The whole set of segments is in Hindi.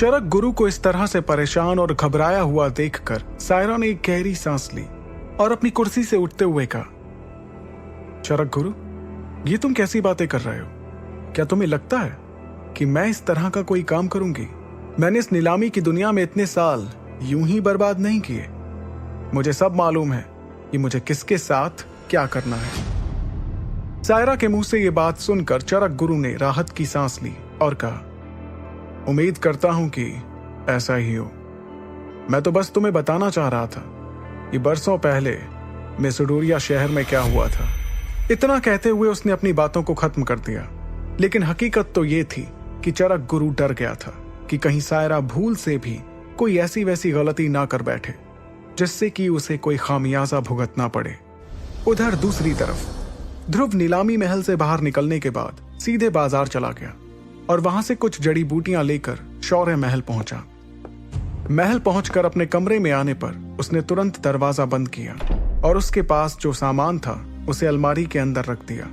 चरक गुरु को इस तरह से परेशान और घबराया हुआ देखकर सायरा ने एक गहरी सांस ली और अपनी कुर्सी से उठते हुए कहा, चरक गुरु, ये तुम कैसी बातें कर रहे हो? क्या तुम्हें लगता है कि मैं इस तरह का कोई काम करूंगी? मैंने इस नीलामी की दुनिया में इतने साल यूं ही बर्बाद नहीं किए। मुझे सब मालूम है कि मुझे किसके साथ क्या करना है। सायरा के मुंह से ये बात सुनकर चरक गुरु ने राहत की सांस ली और कहा, उम्मीद करता हूं कि ऐसा ही हो। मैं तो बस तुम्हें बताना चाह रहा था कि बरसों पहले मेसिडोरिया शहर में क्या हुआ था। इतना कहते हुए उसने अपनी बातों को खत्म कर दिया, लेकिन हकीकत तो ये थी कि चरक गुरु डर गया था कि कहीं सायरा भूल से भी कोई ऐसी वैसी गलती ना कर बैठे जिससे कि उसे कोई खामियाजा भुगतना पड़े। उधर दूसरी तरफ ध्रुव नीलामी महल से बाहर निकलने के बाद सीधे बाजार चला गया और वहां से कुछ जड़ी बूटियां लेकर शौर्य महल पहुंचा। महल पहुंचकर अपने कमरे में आने पर उसने तुरंत दरवाजा बंद किया और उसके पास जो सामान था उसे अलमारी के अंदर रख दिया।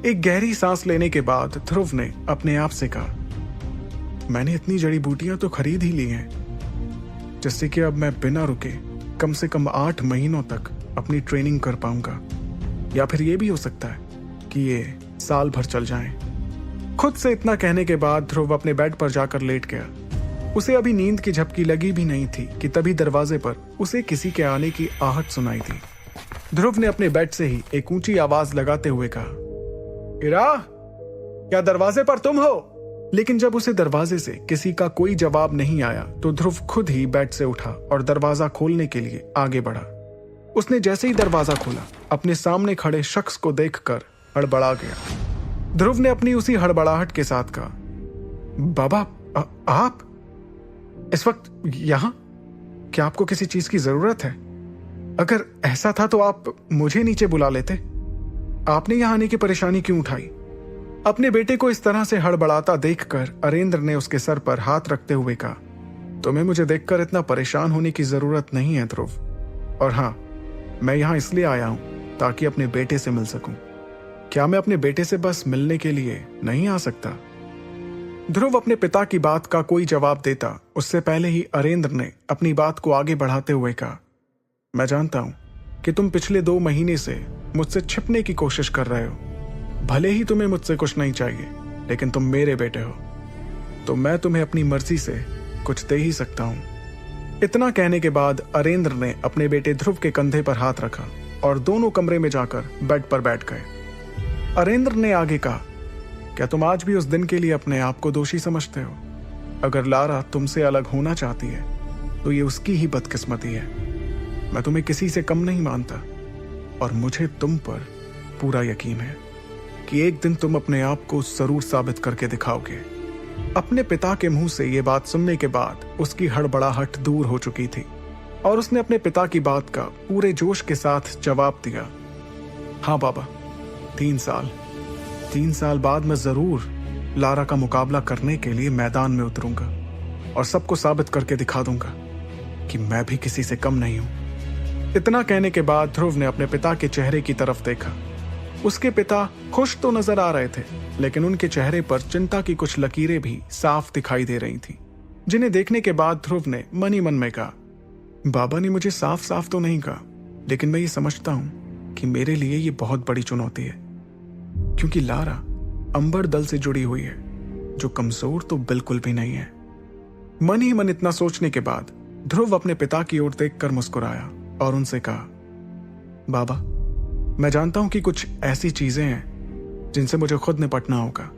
एक गहरी सांस लेने के बाद ध्रुव ने अपने आप से कहा, मैंने इतनी जड़ी बूटियां तो खरीद ही ली हैं जिससे कि अब मैं बिना रुके कम से कम 8 महीनों तक अपनी ट्रेनिंग कर पाऊंगा, या फिर ये भी हो सकता है कि ये साल भर चल जाए। खुद से इतना कहने के बाद ध्रुव अपने बेड पर जाकर लेट गया। उसे अभी नींद की झपकी लगी भी नहीं थी कि तभी दरवाजे पर उसे किसी के आने की आहट सुनाई दी। ध्रुव ने अपने बेड से ही एक ऊंची आवाज लगाते हुए कहा, इरा, क्या दरवाजे पर तुम हो? लेकिन जब उसे दरवाजे से किसी का कोई जवाब नहीं आया तो ध्रुव खुद ही बेड से उठा और दरवाजा खोलने के लिए आगे बढ़ा। उसने जैसे ही दरवाजा खोला, अपने सामने खड़े शख्स को देखकर हड़बड़ा गया। ध्रुव ने अपनी उसी हड़बड़ाहट के साथ कहा, बाबा, आप इस वक्त यहां? क्या आपको किसी चीज की जरूरत है? अगर ऐसा था तो आप मुझे नीचे बुला लेते। आपने यहां आने की परेशानी क्यों उठाई? अपने बेटे को इस तरह से हड़बड़ाता देखकर अरेंद्र ने उसके सर पर हाथ रखते हुए कहा, तुम्हें मुझे देखकर इतना परेशान होने की जरूरत नहीं है ध्रुव। और हां, मैं यहां इसलिए आया हूं ताकि अपने बेटे से मिल सकूं। क्या मैं अपने बेटे से बस मिलने के लिए नहीं आ सकता? ध्रुव अपने पिता की बात का कोई जवाब देता उससे पहले ही अरेंद्र ने अपनी बात को आगे बढ़ाते हुए कहा, मैं जानता हूं कि तुम पिछले 2 महीने से मुझसे छिपने की कोशिश कर रहे हो। भले ही तुम्हें मुझसे कुछ नहीं चाहिए, लेकिन तुम मेरे बेटे हो, तो मैं तुम्हें अपनी मर्जी से कुछ दे ही सकता हूं। इतना कहने के बाद अरेंद्र ने अपने बेटे ध्रुव के कंधे पर हाथ रखा और दोनों कमरे में जाकर बेड पर बैठ गए। अरेंद्र ने आगे कहा, क्या तुम आज भी उस दिन के लिए अपने आप को दोषी समझते हो? अगर लारा तुमसे अलग होना चाहती है तो ये उसकी ही बदकिस्मती है। मैं तुम्हें किसी से कम नहीं मानता और मुझे तुम पर पूरा यकीन है कि एक दिन तुम अपने आप को जरूर साबित करके दिखाओगे। अपने पिता के मुंह से ये बात सुनने के बाद उसकी हड़बड़ाहट दूर हो चुकी थी और उसने अपने पिता की बात का पूरे जोश के साथ जवाब दिया, हाँ बाबा, 3 साल बाद मैं जरूर लारा का मुकाबला करने के लिए मैदान में उतरूंगा और सबको साबित करके दिखा दूंगा कि मैं भी किसी से कम नहीं हूं। इतना कहने के बाद ध्रुव ने अपने पिता के चेहरे की तरफ देखा। उसके पिता खुश तो नजर आ रहे थे, लेकिन उनके चेहरे पर चिंता की कुछ लकीरें भी साफ दिखाई दे रही थी, जिन्हें देखने के बाद ध्रुव ने मन ही मन में कहा, बाबा ने मुझे साफ साफ तो नहीं कहा, लेकिन मैं ये समझता हूं कि मेरे लिए ये बहुत बड़ी चुनौती है, क्योंकि लारा अंबर दल से जुड़ी हुई है, जो कमजोर तो बिल्कुल भी नहीं है। मन ही मन इतना सोचने के बाद ध्रुव अपने पिता की ओर देखकर मुस्कुराया और उनसे कहा, बाबा, मैं जानता हूं कि कुछ ऐसी चीजें हैं जिनसे मुझे खुद निपटना होगा,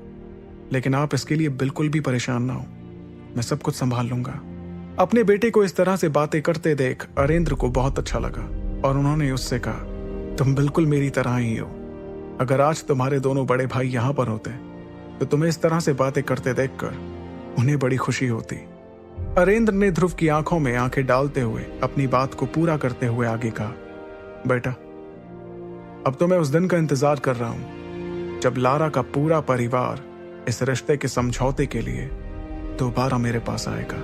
लेकिन आप इसके लिए बिल्कुल भी परेशान ना हो, मैं सब कुछ संभाल लूंगा। अपने बेटे को इस तरह से बातें करते देख अरेंद्र को बहुत अच्छा लगा और उन्होंने उससे कहा, तुम बिल्कुल मेरी तरह ही हो। अगर आज तुम्हारे दोनों बड़े भाई यहां पर होते तो तुम्हें इस तरह से बातें करते देखकर उन्हें बड़ी खुशी होती। अरेंद्र ने ध्रुव की आंखों में आंखें डालते हुए अपनी बात को पूरा करते हुए आगे कहा, बेटा, अब तो मैं उस दिन का इंतजार कर रहा हूं जब लारा का पूरा परिवार इस रिश्ते के समझौते के लिए दोबारा मेरे पास आएगा।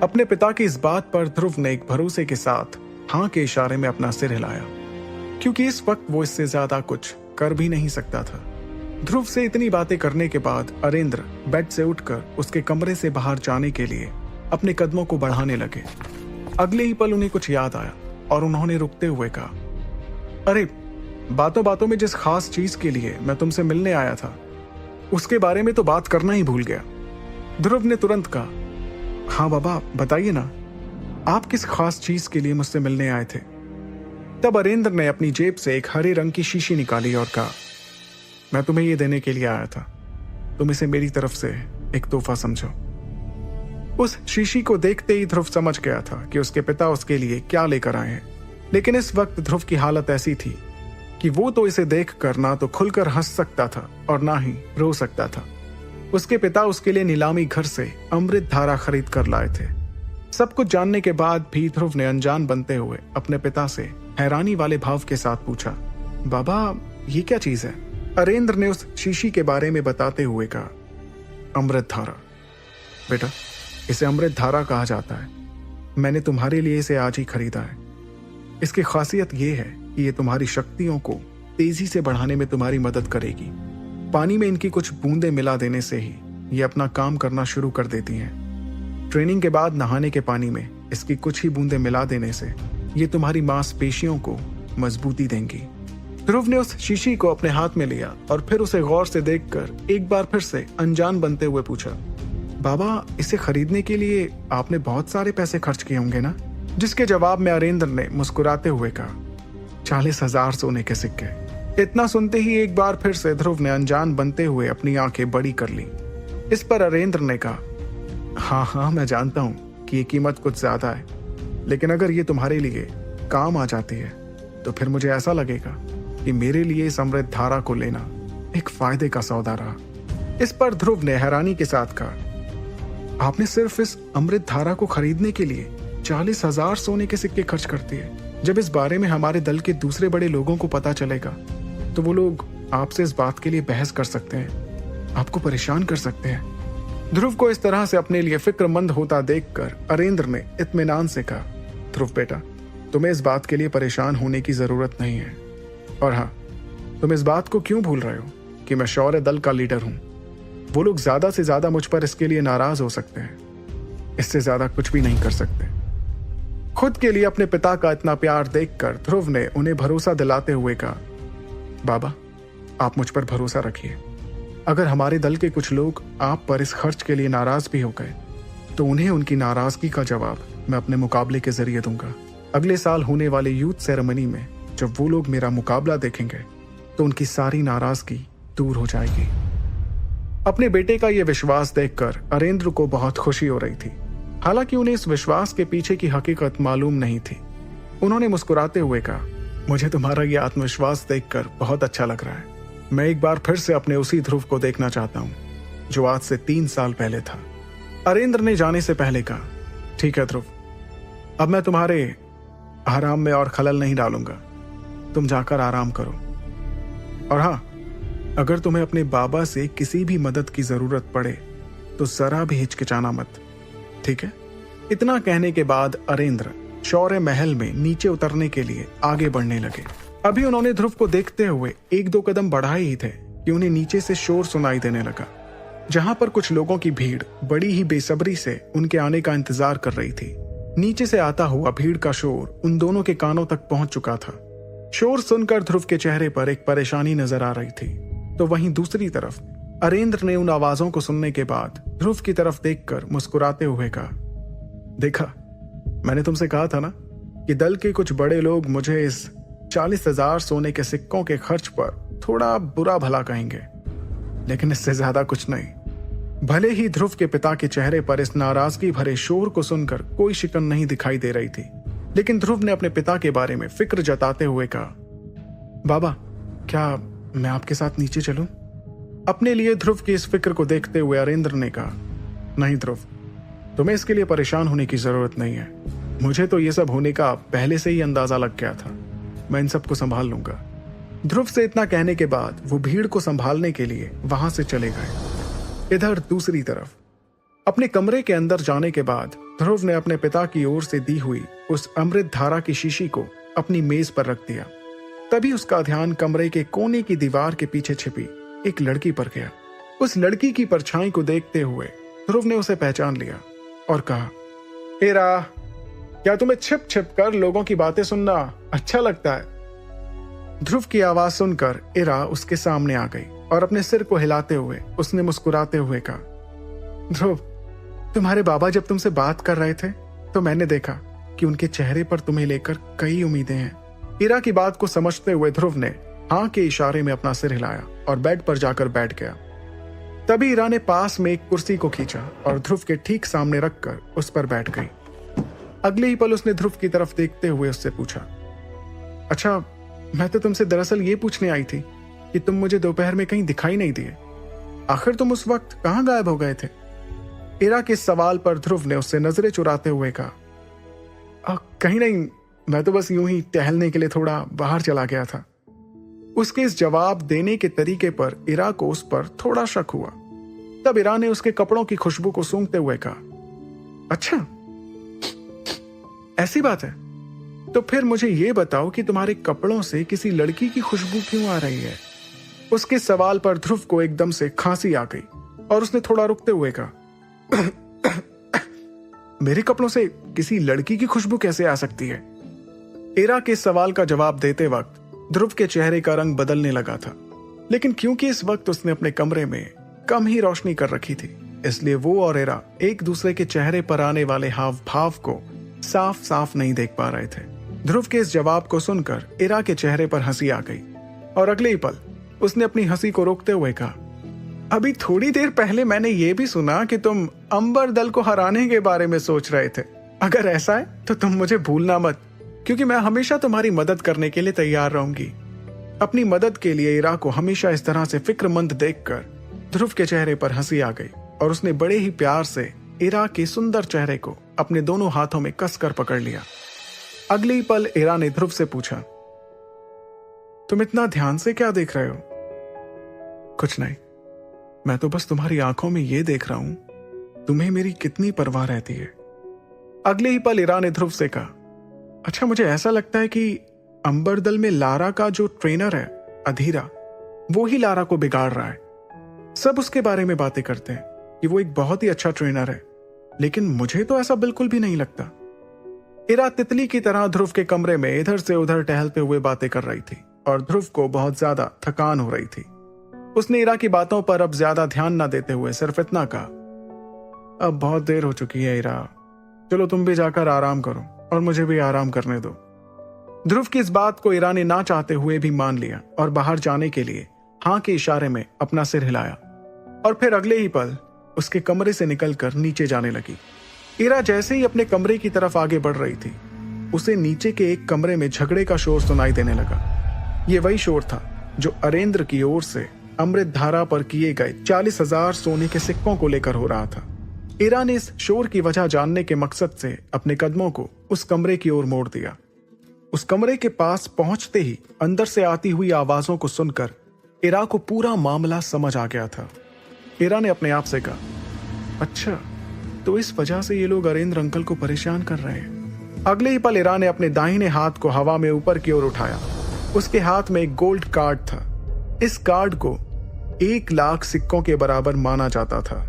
अपने पिता की इस बात पर ध्रुव ने एक भरोसे के साथ हां के इशारे में अपना सिर हिलाया, क्योंकि इस वक्त वो इससे ज्यादा कुछ कर भी नहीं सकता था। ध्रुव से इतनी बातें करने के बाद अरेंद्र बेड से उठकर उसके कमरे से बाहर जाने के लिए अपने कदमों को बढ़ाने लगे। अगले ही पल उन्हें कुछ याद आया और उन्होंने रुकते हुए कहा, अरे बातों बातों में जिस खास चीज के लिए मैं तुमसे मिलने आया था उसके बारे में तो बात करना ही भूल गया। ध्रुव ने तुरंत कहा, हाँ बाबा बताइए ना, आप किस खास चीज के लिए मुझसे मिलने आए थे? तब अरेंद्र ने अपनी जेब से एक हरे रंग की शीशी निकाली और कहा, मैं तुम्हें यह देने के लिए आया था, तुम इसे मेरी तरफ से एक तोहफा समझो। उस शीशी को देखते ही ध्रुव समझ गया था कि उसके पिता उसके लिए क्या लेकर आए हैं, लेकिन इस वक्त ध्रुव की हालत ऐसी थी कि वो तो इसे देखकर ना तो खुलकर हंस सकता था और ना ही रो सकता था। उसके पिता उसके लिए नीलामी घर से अमृत धारा खरीद कर लाए थे। सब कुछ जानने के बाद भी ध्रुव ने अनजान बनते हुए अपने पिता से हैरानी वाले भाव के साथ पूछा, बाबा ये क्या चीज है? अरेंद्र ने उस शीशी के बारे में बताते हुए कहा, अमृत धारा। बेटा इसे अमृत धारा कहा जाता है, मैंने तुम्हारे लिए इसे आज ही खरीदा है। इसकी खासियत यह है कि ये तुम्हारी शक्तियों को तेजी से बढ़ाने में तुम्हारी मदद करेगी। पानी में इनकी कुछ बूंदें मिला देने से ही ये अपना काम करना शुरू कर देती हैं। ट्रेनिंग के बाद नहाने के पानी में इसकी कुछ ही बूंदें मिला देने से ये तुम्हारी मांसपेशियों को मजबूती देंगी। ध्रुव ने उस शीशी को अपने हाथ में लिया और फिर उसे गौर से देखकर एक बार फिर से अनजान बनते हुए पूछा, बाबा इसे खरीदने के लिए आपने बहुत सारे पैसे खर्च किए होंगे ना? जिसके जवाब में अरेंद्र ने मुस्कुराते हुए कहा, 40,000 सोने के सिक्के। इतना सुनते ही एक बार फिर से ध्रुव ने अनजान बनते हुए अपनी आंखें बड़ी कर ली। इस पर अरेंद्र ने कहा, हाँ मैं जानता हूं कि ये कीमत कुछ ज्यादा है, लेकिन अगर ये तुम्हारे लिए काम आ जाती है तो फिर मुझे ऐसा लगेगा कि मेरे लिए इस अमृत धारा को लेना एक फायदे का सौदा रहा। इस पर ध्रुव ने हैरानी के साथ कहा, आपने सिर्फ इस अमृत धारा को खरीदने के लिए 40,000 सोने के सिक्के खर्च कर दिए। जब इस बारे में हमारे दल के दूसरे बड़े लोगों को पता चलेगा तो वो लोग आपसे इस बात के लिए बहस कर सकते हैं, आपको परेशान कर सकते हैं। ध्रुव को इस तरह से अपने लिए फिक्रमंद होता देखकर अरेंद्र ने इत्मीनान से कहा, ध्रुव बेटा तुम्हें इस बात के लिए परेशान होने की जरूरत नहीं है। और हाँ, तुम इस बात को क्यों भूल रहे हो कि मैं शौर्य दल का लीडर हूं। वो लोग ज्यादा से ज्यादा मुझ पर इसके लिए नाराज हो सकते हैं, इससे ज्यादा कुछ भी नहीं कर सकते। खुद के लिए अपने पिता का इतना प्यार देखकर ध्रुव ने उन्हें भरोसा दिलाते हुए कहा, बाबा आप मुझ पर भरोसा रखिए। अगर हमारे दल के कुछ लोग आप पर इस खर्च के लिए नाराज भी हो गए तो उन्हें उनकी नाराजगी का जवाब मैं अपने मुकाबले के जरिए दूंगा। अगले साल होने वाले यूथ सेरेमनी में जब वो लोग मेरा मुकाबला देखेंगे तो उनकी सारी नाराजगी दूर हो जाएगी। अपने बेटे का यह विश्वास देखकर अरेंद्र को बहुत खुशी हो रही थी। हालांकि उन्हें इस विश्वास के पीछे की हकीकत मालूम नहीं थी। उन्होंने मुस्कुराते हुए कहा, मुझे तुम्हारा यह आत्मविश्वास देखकर बहुत अच्छा लग रहा है। मैं एक बार फिर से अपने उसी ध्रुव को देखना चाहता हूं जो आज से 3 साल पहले था। अरेंद्र ने जाने से पहले कहा, ठीक है ध्रुव, अब मैं तुम्हारे आराम में और खलल नहीं डालूंगा, तुम जाकर आराम करो। और हाँ, अगर तुम्हें अपने बाबा से किसी भी मदद की जरूरत पड़े तो जरा भी हिचकिचाना मत, ठीक है? इतना कहने के बाद अरेंद्र शौर्य महल में नीचे उतरने के लिए आगे बढ़ने लगे। अभी उन्होंने ध्रुव को देखते हुए 1-2 कदम बढ़ाए ही थे कि उन्हें नीचे से शोर सुनाई देने लगा, जहां पर कुछ लोगों की भीड़ बड़ी ही बेसब्री से उनके आने का इंतजार कर रही थी। नीचे से आता हुआ भीड़ का शोर उन दोनों के कानों तक पहुंच चुका था। शोर सुनकर ध्रुव के चेहरे पर एक परेशानी नजर आ रही थी, तो वहीं दूसरी तरफ अरेंद्र ने उन आवाजों को सुनने के बाद ध्रुव की तरफ देखकर मुस्कुराते हुए कहा, देखा, मैंने तुमसे कहा था ना कि दल के कुछ बड़े लोग मुझे इस 40,000 सोने के सिक्कों के खर्च पर थोड़ा बुरा भला कहेंगे, लेकिन इससे ज्यादा कुछ नहीं। भले ही ध्रुव के पिता के चेहरे पर इस नाराजगी भरे शोर को सुनकर कोई शिकन नहीं दिखाई दे रही थी, लेकिन ध्रुव ने अपने पिता के बारे में फिक्र जताते हुए कहा, बाबा क्या मैं आपके साथ नीचे चलूं? अपने लिए ध्रुव की इस फिक्र को देखते हुए अरेंद्र ने कहा, नहीं ध्रुव, तुम्हें इसके लिए परेशान होने की जरूरत नहीं है। मुझे तो ये सब होने का पहले से ही अंदाजा लग गया था, मैं इन सबको संभाल लूंगा। ध्रुव से इतना कहने के बाद वो भीड़ को संभालने के लिए वहां से चले गए। इधर दूसरी तरफ अपने कमरे के अंदर जाने के बाद ध्रुव ने अपने पिता की ओर से दी हुई उस अमृत धारा की शीशी को अपनी मेज पर रख दिया। तभी उसका ध्यान कमरे के कोने की दीवार के पीछे छिपी एक लड़की पर गया। उस लड़की की परछाई को देखते हुए ध्रुव ने उसे पहचान लिया और कहा, इरा, क्या तुम्हें छिप छिप कर लोगों की बातें सुनना अच्छा लगता है? ध्रुव की आवाज सुनकर इरा उसके सामने आ गई और अपने सिर को हिलाते हुए उसने मुस्कुराते हुए कहा, ध्रुव, तुम्हारे बाबा जब तुमसे बात कर रहे थे तो मैंने देखा कि उनके चेहरे पर तुम्हें लेकर कई उम्मीदें हैं। इरा की बात को समझते हुए ध्रुव ने हाँ के इशारे में अपना सिर हिलाया और बेड पर जाकर बैठ गया। तभी इरा ने पास में एक कुर्सी को खींचा और ध्रुव के ठीक सामने रखकर उस पर बैठ गई। अगले ही पल उसने ध्रुव की तरफ देखते हुए उससे पूछा, अच्छा, मैं तो तुमसे दरअसल ये पूछने आई थी कि तुम मुझे दोपहर में कहीं दिखाई नहीं दिए। आखिर तुम उस वक्त कहाँ गायब हो गए थे? इरा के सवाल पर ध्रुव ने उससे नजरें चुराते हुए कहा, कहीं नहीं, मैं तो बस यूं ही टहलने के लिए थोड़ा बाहर चला गया था। उसके इस जवाब देने के तरीके पर इरा को उस पर थोड़ा शक हुआ। तब इरा ने उसके कपड़ों की खुशबू को सूंघते हुए कहा, अच्छा, ऐसी बात है, तो फिर मुझे यह बताओ कि तुम्हारे कपड़ों से किसी लड़की की खुशबू क्यों आ रही है? उसके सवाल पर ध्रुव को एकदम से खांसी आ गई और उसने थोड़ा रुकते हुए कहा, मेरे कपड़ों से किसी लड़की की खुशबू कैसे आ सकती है? इरा के सवाल का जवाब देते वक्त ध्रुव के चेहरे का रंग बदलने लगा था, लेकिन क्योंकि इस वक्त उसने अपने कमरे में कम ही रोशनी कर रखी थी, इसलिए वो और इरा एक दूसरे के चेहरे पर आने वाले हाव भाव को साफ साफ नहीं देख पा रहे थे। ध्रुव के इस जवाब को सुनकर इरा के चेहरे पर हंसी आ गई और अगले ही पल उसने अपनी हंसी को रोकते हुए कहा, अभी थोड़ी देर पहले मैंने ये भी सुना कि तुम अंबर दल को हराने के बारे में सोच रहे थे। अगर ऐसा है तो तुम मुझे भूलना मत, क्योंकि मैं हमेशा तुम्हारी मदद करने के लिए तैयार रहूंगी। अपनी मदद के लिए इरा को हमेशा इस तरह से फिक्रमंद देखकर ध्रुव के चेहरे पर हंसी आ गई और उसने बड़े ही प्यार से इरा के सुंदर चेहरे को अपने दोनों हाथों में कसकर पकड़ लिया। अगले ही पल इरा ने ध्रुव से पूछा, तुम इतना ध्यान से क्या देख रहे हो? कुछ नहीं, मैं तो बस तुम्हारी आंखों में ये देख रहा हूं, तुम्हें मेरी कितनी परवाह रहती है। अगले ही पल इरा ने ध्रुव से कहा, अच्छा, मुझे ऐसा लगता है कि अंबर दल में लारा का जो ट्रेनर है अधीरा, वो ही लारा को बिगाड़ रहा है। सब उसके बारे में बातें करते हैं कि वो एक बहुत ही अच्छा ट्रेनर है, लेकिन मुझे तो ऐसा बिल्कुल भी नहीं लगता। इरा तितली की तरह ध्रुव के कमरे में इधर से उधर टहलते हुए बातें कर रही थी और ध्रुव को बहुत ज्यादा थकान हो रही थी। उसने इरा की बातों पर अब ज्यादा ध्यान न देते हुए सिर्फ इतना कहा, अब बहुत देर हो चुकी है इरा, चलो तुम भी जाकर आराम करो और मुझे भी आराम करने दो। ध्रुव की इस बात को इरा ने ना चाहते हुए भी मान लिया और बाहर जाने के लिए हाँ के इशारे में अपना सिर हिलाया और फिर अगले ही पल उसके कमरे से निकलकर नीचे जाने लगी। इरा जैसे ही अपने कमरे की तरफ आगे बढ़ रही थी, उसे नीचे के एक कमरे में झगड़े का शोर सुनाई देने लगा। ये वही शोर था जो अरेंद्र की ओर से अमृत धारा पर किए गए 40,000 सोने के सिक्कों को लेकर हो रहा था। इरा ने इस शोर की वजह जानने के मकसद से अपने कदमों को उस कमरे की ओर मोड़ दिया। उस कमरे के पास पहुंचते ही अंदर से आती हुई आवाजों को सुनकर इरा को पूरा मामला समझ आ गया था। इरा ने अपने आप से कहा, अच्छा, तो इस वजह से ये लोग अरेंद्र अंकल को परेशान कर रहे हैं। अगले ही पल इरा ने अपने दाहिने हाथ को हवा में ऊपर की ओर उठाया। उसके हाथ में एक गोल्ड कार्ड था। इस कार्ड को 1 लाख सिक्कों के बराबर माना जाता था।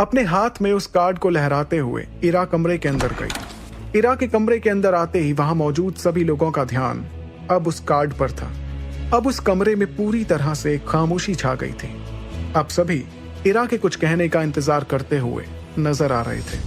अपने हाथ में उस कार्ड को लहराते हुए इरा कमरे के अंदर गई। इरा के कमरे के अंदर आते ही वहां मौजूद सभी लोगों का ध्यान अब उस कार्ड पर था। अब उस कमरे में पूरी तरह से खामोशी छा गई थी। अब सभी इरा के कुछ कहने का इंतजार करते हुए नजर आ रहे थे।